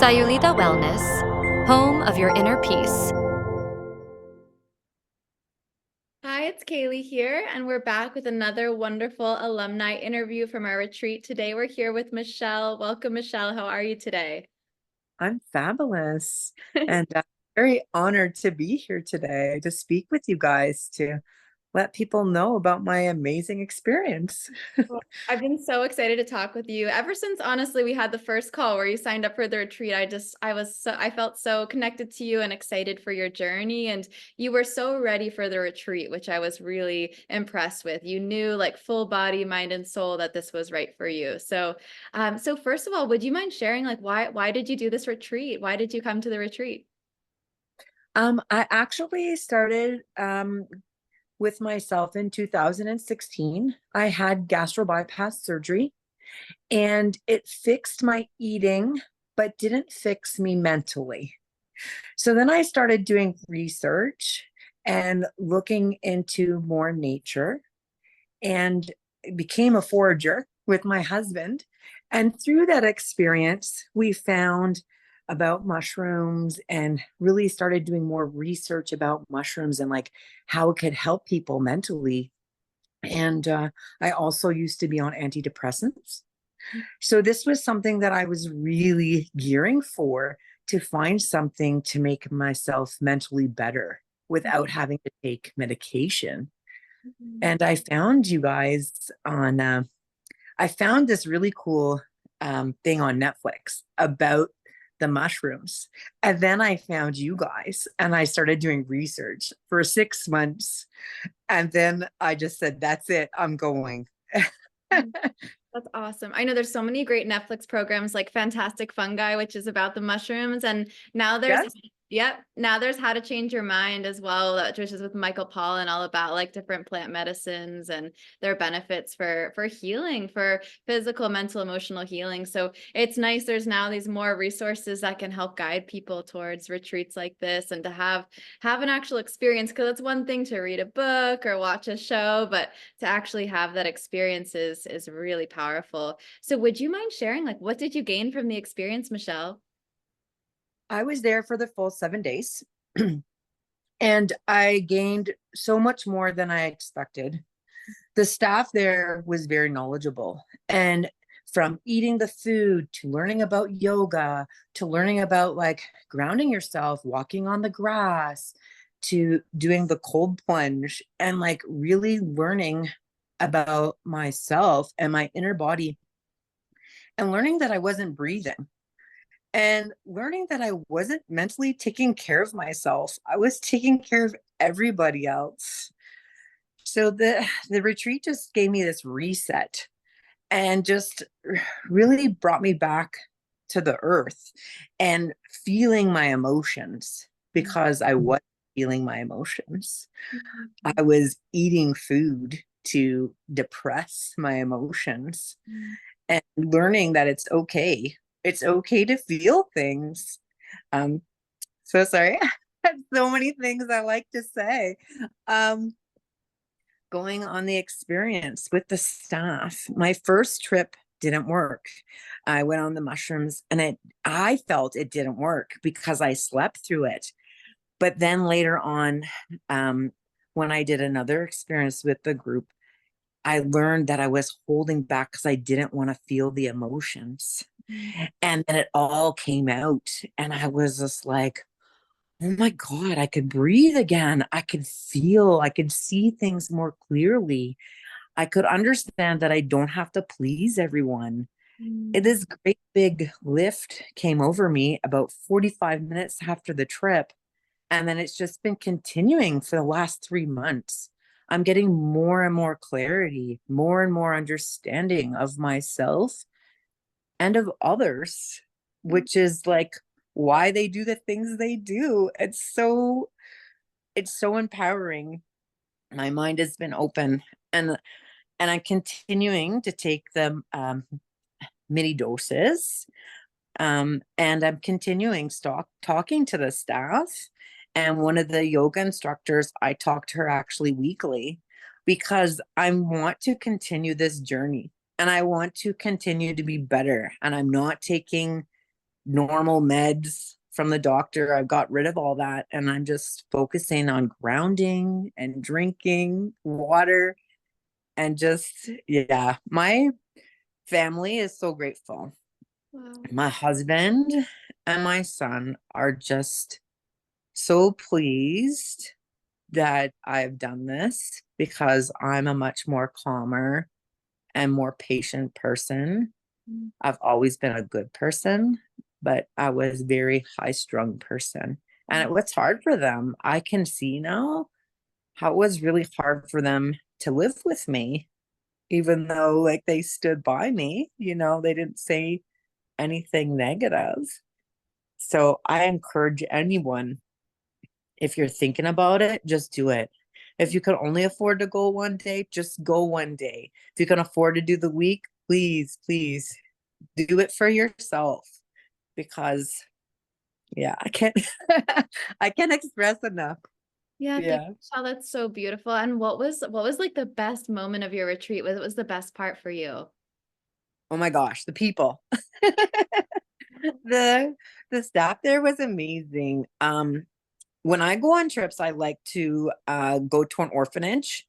Sayulita Wellness, home of your inner peace. Hi, it's Kaylee here, and we're back with another wonderful alumni interview from our retreat. Today, we're here with Michelle. Welcome, Michelle. How are you today? I'm fabulous and very honored to be here today to speak with you guys to let people know about my amazing experience. Well, I've been so excited to talk with you ever since, honestly, we had the first call where you signed up for the retreat. I felt so connected to you and excited for your journey. And you were so ready for the retreat, which I was really impressed with. You knew, like, full body, mind, and soul that this was right for you. So first of all, would you mind sharing, like, why did you do this retreat? Why did you come to the retreat? I actually started with myself in 2016. I had gastro bypass surgery and it fixed my eating, but didn't fix me mentally. So then I started doing research and looking into more nature and became a forager with my husband. And through that experience, we found about mushrooms and really started doing more research about mushrooms and like how it could help people mentally. And I also used to be on antidepressants. So this was something that I was really gearing for, to find something to make myself mentally better without having to take medication. Mhm. And I found you guys on, I found this really cool thing on Netflix about the mushrooms. And then I found you guys and I started doing research for 6 months. And then I just said, that's it, I'm going. That's awesome. I know there's so many great Netflix programs like Fantastic Fungi, which is about the mushrooms. And now there's, Yes. yep, now there's How to Change Your Mind as well, which is with Michael Pollan, all about like different plant medicines and their benefits for healing, for physical, mental, emotional healing. So it's nice. There's now these more resources that can help guide people towards retreats like this, and to have an actual experience, because it's one thing to read a book or watch a show, but to actually have that experience is really powerful. So would you mind sharing, like, what did you gain from the experience, Michelle? I was there for the full 7 days and I gained so much more than I expected. The staff there was very knowledgeable, and from eating the food to learning about yoga to learning about like grounding yourself, walking on the grass, to doing the cold plunge and like really learning about myself and my inner body, and learning that I wasn't breathing, and learning that I wasn't mentally taking care of myself. I was taking care of everybody else. So the retreat just gave me this reset and just really brought me back to the earth and feeling my emotions, because I was feeling my emotions. Mhm. I was eating food to depress my emotions and learning that it's okay. It's okay to feel things. Um, so sorry. So many things I like to say. Um, Going on the experience with the staff. My first trip didn't work. I went on the mushrooms and I felt it didn't work because I slept through it. But then later on, um, when I did another experience with the group, I learned that I was holding back because I didn't want to feel the emotions. Mhm. And then it all came out. And I was just like, oh my God, I could breathe again. I could feel, I could see things more clearly. I could understand that I don't have to please everyone. Mhm. This great big lift came over me about 45 minutes after the trip. And then it's just been continuing for the last 3 months. I'm getting more and more clarity, more and more understanding of myself and of others, which is like why they do the things they do. It's so empowering. My mind has been open, and I'm continuing to take the mini doses. And I'm continuing talking to the staff. And one of the yoga instructors, I talk to her actually weekly, because I want to continue this journey and I want to continue to be better. And I'm not taking normal meds from the doctor. I've got rid of all that, and I'm just focusing on grounding and drinking water and just, yeah, my family is so grateful. Wow. My husband and my son are just so pleased that I've done this because I'm a much more calmer and more patient person. Mm. I've always been a good person, but I was a very high strung person. And it was hard for them. I can see now how it was really hard for them to live with me, even though like they stood by me, they didn't say anything negative. So I encourage anyone, if you're thinking about it, just do it. If you can only afford to go one day, just go one day. If you can afford to do the week, please, please do it for yourself, because yeah, I can't I can't express enough. Yeah, thank Yeah. you, Michelle. That's so beautiful. And what was like the best moment of your retreat? What was the best part for you? Oh my gosh, the people. the the staff there was amazing. When I go on trips, I like to go to an orphanage,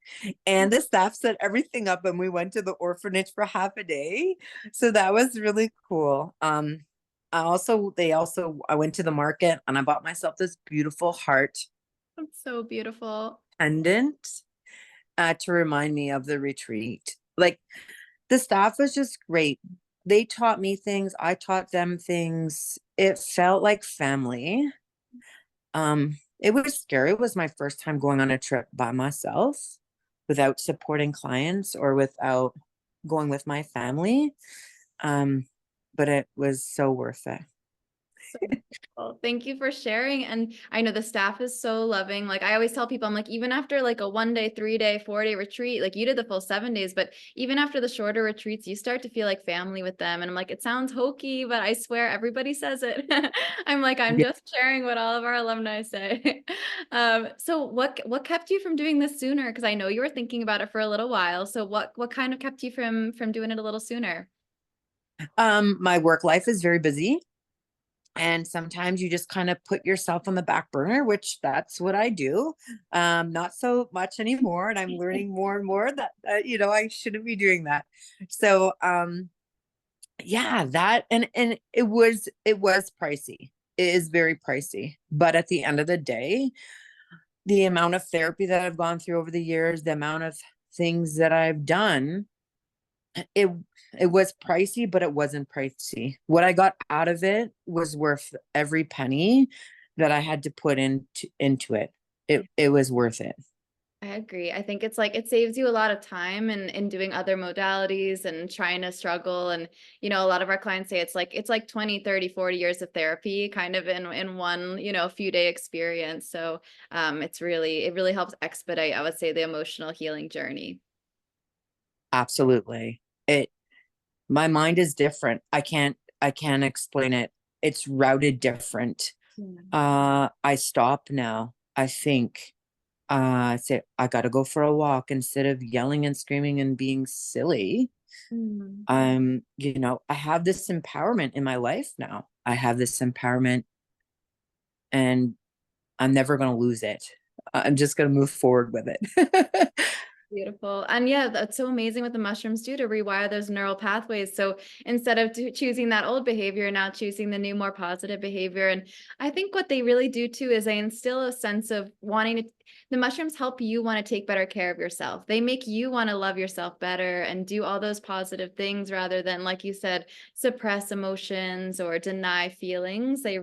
and the staff set everything up, and we went to the orphanage for half a day. So that was really cool. I went to the market and I bought myself this beautiful heart That's so beautiful. pendant to remind me of the retreat. Like, the staff was just great. They taught me things, I taught them things. It felt like family. It was scary. It was my first time going on a trip by myself without supporting clients or without going with my family. Um, but it was so worth it. So beautiful. Thank you for sharing. And I know the staff is so loving. Like I always tell people, I'm like, even after like a 1 day, 3 day, 4 day retreat, like you did the full 7 days, but even after the shorter retreats, you start to feel like family with them. And I'm like, it sounds hokey, but I swear everybody says it. I'm like, I'm Yeah. just sharing what all of our alumni say. So what kept you from doing this sooner? Because I know you were thinking about it for a little while. So what kind of kept you from doing it a little sooner? My work life is very busy. And sometimes you just kind of put yourself on the back burner, which that's what I do. Not so much anymore. And I'm learning more and more that, I shouldn't be doing that. So, yeah, that, and it was pricey. It is very pricey. But at the end of the day, the amount of therapy that I've gone through over the years, the amount of things that I've done, it it was pricey, but it wasn't pricey. What I got out of it was worth every penny that I had to put into it. It was worth it. I agree. I think it's like it saves you a lot of time in doing other modalities and trying to struggle. And, a lot of our clients say it's like 20, 30, 40 years of therapy kind of in one, few day experience. So it really helps expedite, I would say, the emotional healing journey. Absolutely. It My mind is different. I can't explain it. It's routed different. Mm. I stop now. I think I say I gotta go for a walk instead of yelling and screaming and being silly. Mm. I have this empowerment in my life now. I have this empowerment, and I'm never going to lose it. I'm just going to move forward with it. Beautiful. And yeah, that's so amazing what the mushrooms do to rewire those neural pathways. So instead of choosing that old behavior, now choosing the new, more positive behavior. And I think what they really do too is they instill a sense of wanting to, the mushrooms help you want to take better care of yourself. They make you want to love yourself better and do all those positive things rather than, like you said, suppress emotions or deny feelings. They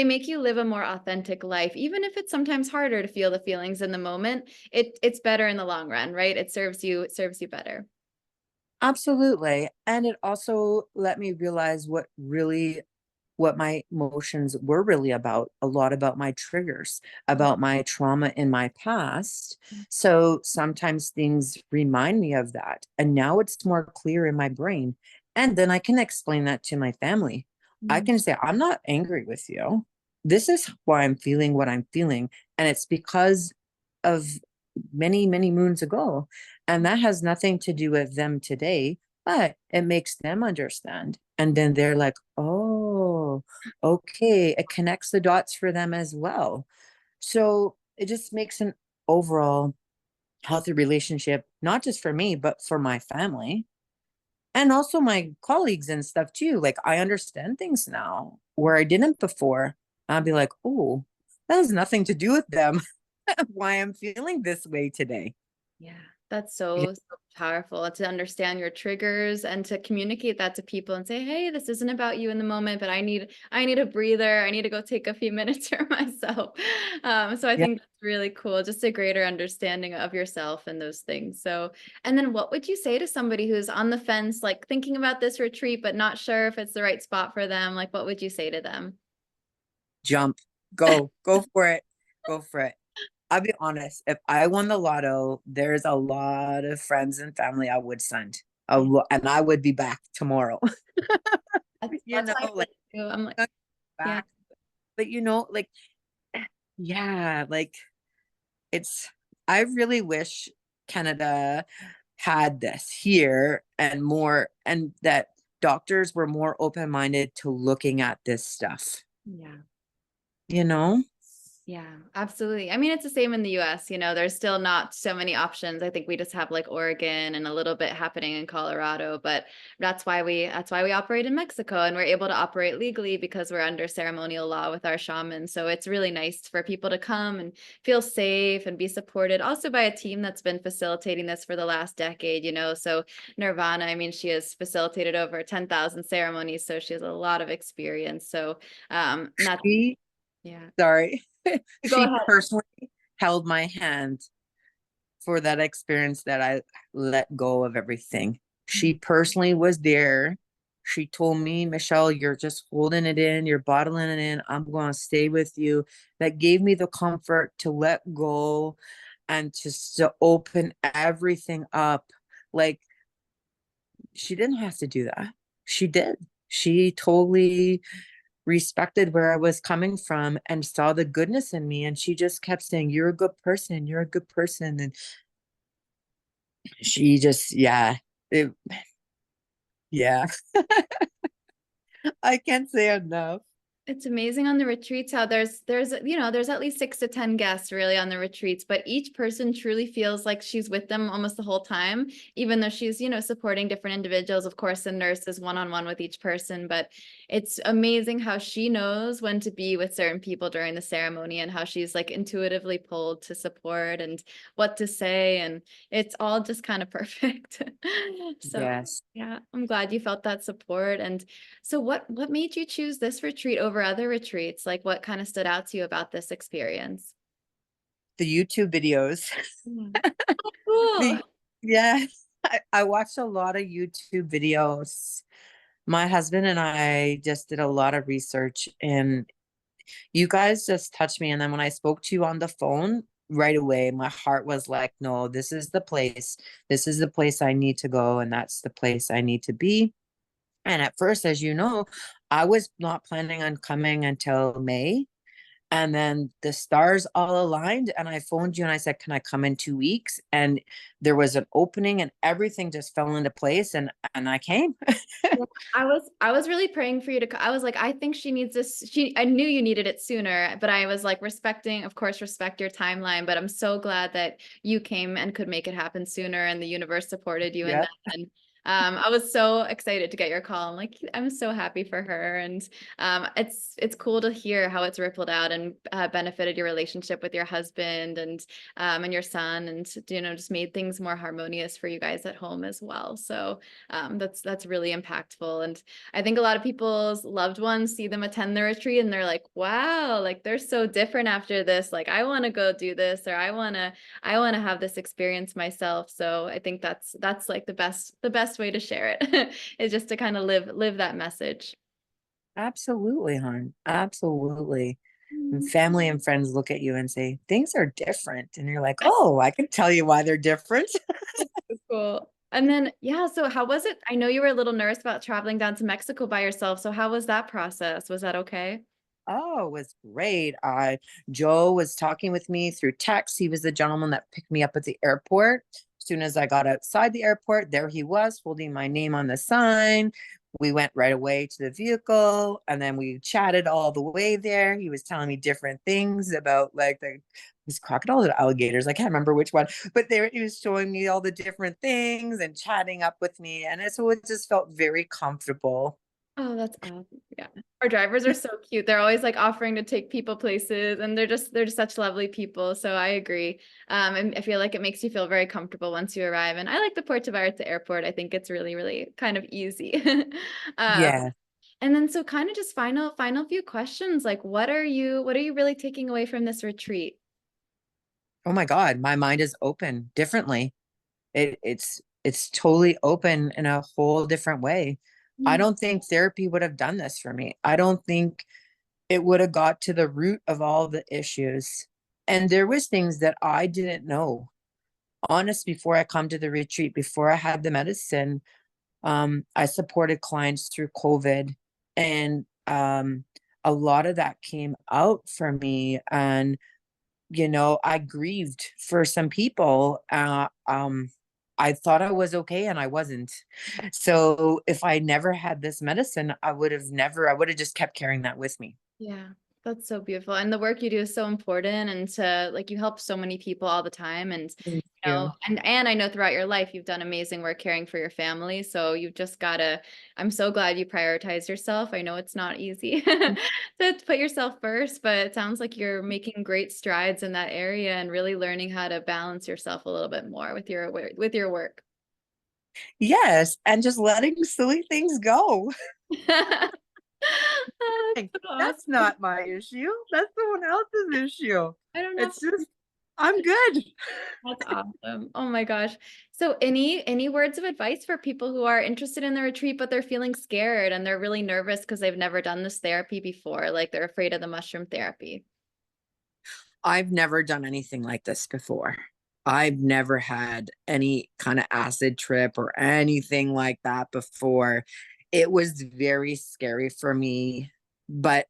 make you live a more authentic life, even if it's sometimes harder to feel the feelings in the moment. It's better in the long run, right? It serves you better. Absolutely. And it also let me realize what my emotions were really about, a lot about my triggers, about my trauma in my past. So sometimes things remind me of that. And now it's more clear in my brain. And then I can explain that to my family. I Mm. can say, I'm not angry with you. This is why I'm feeling what I'm feeling. And it's because of many, many moons ago. And that has nothing to do with them today, but it makes them understand. And then they're like, oh, oh, okay, it connects the dots for them as well. So it just makes an overall healthy relationship, not just for me, but for my family and also my colleagues and stuff too. Like I understand things now where I didn't before. I'll be like, oh, that has nothing to do with them. Why I'm feeling this way today. Yeah, that's Yeah. so, so powerful to understand your triggers and to communicate that to people and say, "Hey, this isn't about you in the moment, but I need a breather. I need to go take a few minutes for myself." So I Yeah. think that's really cool, just a greater understanding of yourself and those things. So, and then what would you say to somebody who's on the fence, like thinking about this retreat, but not sure if it's the right spot for them? Like, what would you say to them? Jump, go for it. Go for it. I'll be honest, if I won the lotto, there's a lot of friends and family I would send. Yeah, And I would be back tomorrow. You that's know, how I feel like too. I'm like, yeah. back. But like, yeah, like it's I really wish Canada had this here and more, and that doctors were more open-minded to looking at this stuff, Yeah. you know? Yeah, absolutely. I mean, it's the same in the US, there's still not so many options. I think we just have like Oregon and a little bit happening in Colorado, but that's why we operate in Mexico and we're able to operate legally because we're under ceremonial law with our shaman. So it's really nice for people to come and feel safe and be supported also by a team that's been facilitating this for the last decade. So Nirvana, I mean, she has facilitated over 10,000 ceremonies, so she has a lot of experience. So not She, yeah. sorry, Go she ahead. personally held my hand for that experience that I let go of everything. She personally was there. She told me, Michelle, you're just holding it in, you're bottling it in. I'm going to stay with you. That gave me the comfort to let go and just to open everything up. Like, she didn't have to do that. She did. She totally respected where I was coming from and saw the goodness in me. And she just kept saying, you're a good person. You're a good person. And she just, yeah, it, yeah, I can't say enough. It's amazing on the retreats how there's at least 6 to 10 guests really on the retreats, but each person truly feels like she's with them almost the whole time, even though she's supporting different individuals. Of course, the nurse is one-on-one with each person, but it's amazing how she knows when to be with certain people during the ceremony and how she's like intuitively pulled to support and what to say. And it's all just kind of perfect. So Yes. yeah, I'm glad you felt that support. And so what made you choose this retreat over other retreats? Like what kind of stood out to you about this experience? The YouTube videos. Mm. Cool. The, yeah, I watched a lot of YouTube videos. My husband and I just did a lot of research, and you guys just touched me. And then when I spoke to you on the phone, right away, my heart was like, no, this is the place. This is the place I need to go, and that's the place I need to be. And at first, as you know, I was not planning on coming until May. And then the stars all aligned, and I phoned you and I said, can I come in 2 weeks? And there was an opening and everything just fell into place, and I came. Yeah, I was really praying for you I was like, I think she needs this. I knew you needed it sooner, but I was like of course, respect your timeline. But I'm so glad that you came and could make it happen sooner and the universe supported you in Yeah, that. And I was so excited to get your call. I'm so happy for her. And it's cool to hear how it's rippled out and benefited your relationship with your husband and your son, and just made things more harmonious for you guys at home as well. So that's really impactful. And I think a lot of people's loved ones see them attend the retreat and they're like, wow, like they're so different after this. Like I want to go do this, or I want to have this experience myself. So I think that's like the best way to share it is just to kind of live that message. absolutely, hon. Absolutely. And family and friends look at you and say, things are different. And you're like, oh, I can tell you why they're different. Cool. And then, yeah, so how was it? I know you were a little nervous about traveling down to Mexico by yourself. So how was that process? Was that okay? Oh, it was great. Joe was talking with me through text. He was the gentleman that picked me up at the airport. As soon as I got outside the airport, there he was holding my name on the sign. We went right away to the vehicle, and then we chatted all the way there. He was telling me different things about like these crocodiles or alligators. I can't remember which one, but he was showing me all the different things and chatting up with me. And so it just felt very comfortable. Oh, that's awesome. Yeah. Our drivers are so cute. They're always like offering to take people places, and they're just such lovely people. So I agree. And I feel like it makes you feel very comfortable once you arrive. And I like the Puerto Vallarta airport. I think it's really, really kind of easy. um, Yeah. and then so kind of just final few questions. Like what are you really taking away from this retreat? Oh my God, my mind is open differently. It's totally open in a whole different way. I Mm, don't think therapy would have done this for me. I don't think it would have got to the root of all the issues. And there was things that I didn't know. Honest, before I come to the retreat, before I had the medicine, I supported clients through COVID, and a lot of that came out for me. And I grieved for some people. I thought I was okay and I wasn't. So if I never had this medicine, I would have just kept carrying that with me. yeah, that's so beautiful. And the work you do is so important, and to like you help so many people all the time. And Thank you. and I know throughout your life you've done amazing work caring for your family. So you've just gotta, I'm so glad you prioritize yourself. I know it's not easy to put yourself first, but it sounds like you're making great strides in that area and really learning how to balance yourself a little bit more with your work. Yes, and just letting silly things go. Oh, Like, that's so that's awesome. not my issue. That's someone else's issue. I don't know. It's just, I'm good. That's awesome. Oh my gosh. So any words of advice for people who are interested in the retreat, but they're feeling scared and they're really nervous because they've never done this therapy before, like they're afraid of the mushroom therapy? I've never done anything like this before. I've never had any kind of acid trip or anything like that before. It was very scary for me. But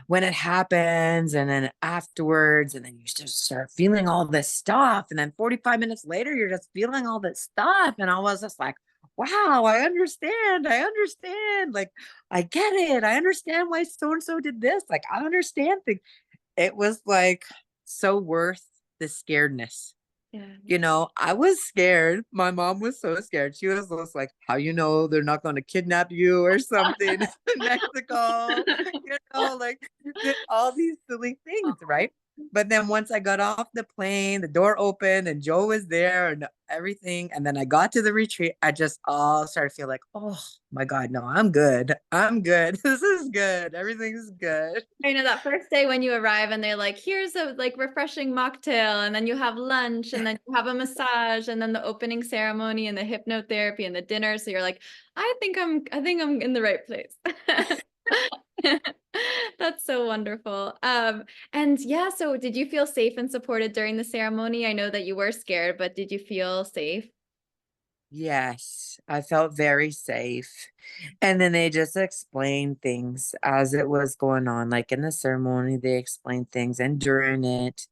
when it happens, and then afterwards, and then you just start feeling all this stuff, and then 45 minutes later you're just feeling all this stuff, and I was just like, wow, I understand, like, I get it, I understand why so and so did this, like, I understand things. It was like so worth the scaredness. Yeah. I was scared. My mom was so scared. She was just like, how they're not going to kidnap you or something in Mexico? Like all these silly things, right? But then once I got off the plane, the door opened and Joe was there and everything. And then I got to the retreat. I just all started to feel like, oh my God, no, I'm good. I'm good. This is good. Everything's good. I know that first day when you arrive and they're like, here's a like refreshing mocktail, and then you have lunch, and then you have a massage, and then the opening ceremony and the hypnotherapy and the dinner. So you're like, I think I'm in the right place. That's so wonderful. And yeah, so did you feel safe and supported during the ceremony? I know that you were scared, but did you feel safe? Yes, I felt very safe. And then they just explained things as it was going on. Like in the ceremony, they explained things, and during it,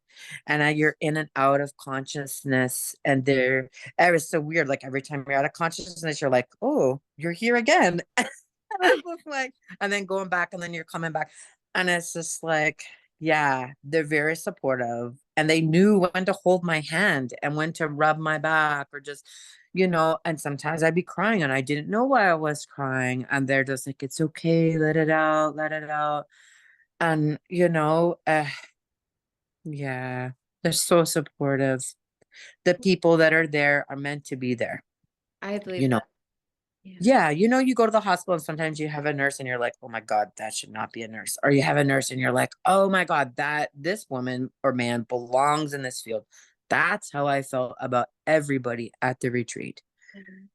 and you're in and out of consciousness. And it was so weird. Like every time you're out of consciousness, you're like, oh, you're here again. And I was like, and then going back, and then you're coming back. And it's just like, yeah, they're very supportive. And they knew when to hold my hand and when to rub my back, or just, and sometimes I'd be crying and I didn't know why I was crying. And they're just like, it's okay, let it out, let it out. And, yeah, they're so supportive. The people that are there are meant to be there, I you believe know. that. Yeah. Yeah, you go to the hospital and sometimes you have a nurse and you're like, oh my God, that should not be a nurse. Or you have a nurse and you're like, oh my God, this woman or man belongs in this field. That's how I felt about everybody at the retreat,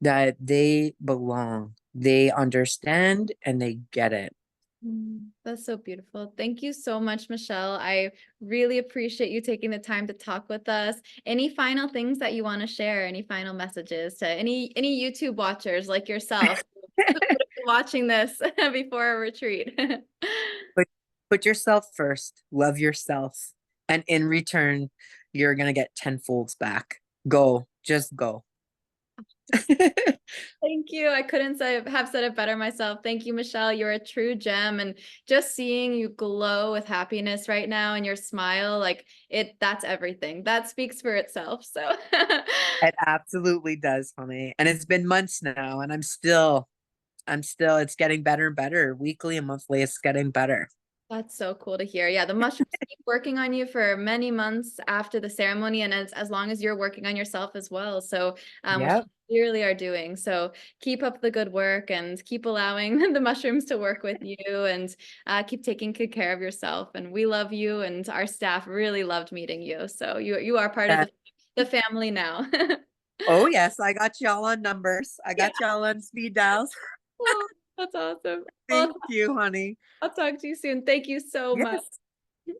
that they belong, they understand, and they get it. That's so beautiful. Thank you so much, Michelle. I really appreciate you taking the time to talk with us. Any final things that you want to share? Any final messages to any YouTube watchers like yourself who would have been watching this before a retreat? Put, put yourself first, love yourself. And in return, you're going to get tenfolds back. Go, just go. Thank you. I couldn't have said it better myself. Thank you, Michelle. You're a true gem. And just seeing you glow with happiness right now and your smile, like that's everything. That speaks for itself. So It absolutely does, honey. And it's been months now, and it's getting better and better. Weekly and monthly, it's getting better. that's so cool to hear. Yeah, the mushrooms keep working on you for many months after the ceremony, and as long as you're working on yourself as well. So, which Yep. you clearly are doing. So keep up the good work and keep allowing the mushrooms to work with you, and keep taking good care of yourself. And we love you, and our staff really loved meeting you. So you are part of the family now. Oh yes, I got y'all on numbers. I Yeah. got y'all on speed dials. Oh, that's awesome. Well, Thank you, honey. I'll talk to you soon. Thank you so much. Yes.